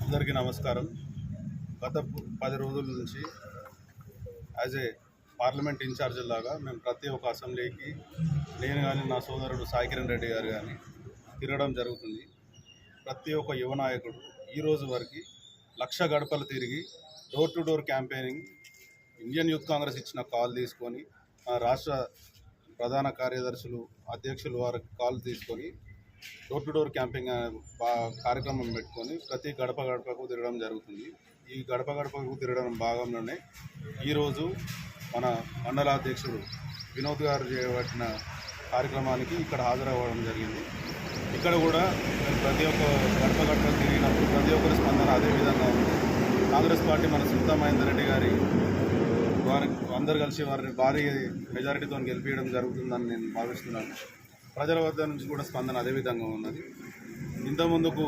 అందరికీ నమస్కారం. గత 10 రోజుల నుంచి యాజ్ ఏ పార్లమెంట్ ఇన్ఛార్జ్ లాగా మేము ప్రతి ఒక్క అసెంబ్లీకి నేను కానీ నా సోదరుడు సాయి కిరణ్ రెడ్డి గారు కానీ తిరగడం జరుగుతుంది. ప్రతి ఒక్క యువ నాయకుడు ఈరోజు వరకు 1,00,000 గడపలు తిరిగి door to door campaigning Indian youth Congress ఇచ్చిన కాల్ తీసుకొని రాష్ట్ర ప్రధాన కార్యదర్శులు అధ్యక్షులు వారికి కాల్ తీసుకొని డోర్ టు డోర్ క్యాంపింగ్ కార్యక్రమం పెట్టుకొని ప్రతి గడప గడపకు తిరగడం జరుగుతుంది. ఈ గడప గడపకు తిరగడం భాగంలోనే ఈరోజు మన మండలాధ్యక్షుడు వినోద్ గారు చేపట్టిన కార్యక్రమానికి ఇక్కడ హాజరవ్వడం జరిగింది. ఇక్కడ కూడా ప్రతి ఒక్క గడప గడప తిరిగినప్పుడు ప్రతి ఒక్కరి స్పందన అదే విధంగా ఉంది. కాంగ్రెస్ పార్టీ మన సునీతా మహేందర్ రెడ్డి గారి అందరు కలిసి వారిని భారీ మెజారిటీతో గెలిపించడం జరుగుతుందని నేను భావిస్తున్నాను. ప్రజల వద్ద నుంచి కూడా స్పందన అదే విధంగా ఉన్నది. ఇంతకుముందుకు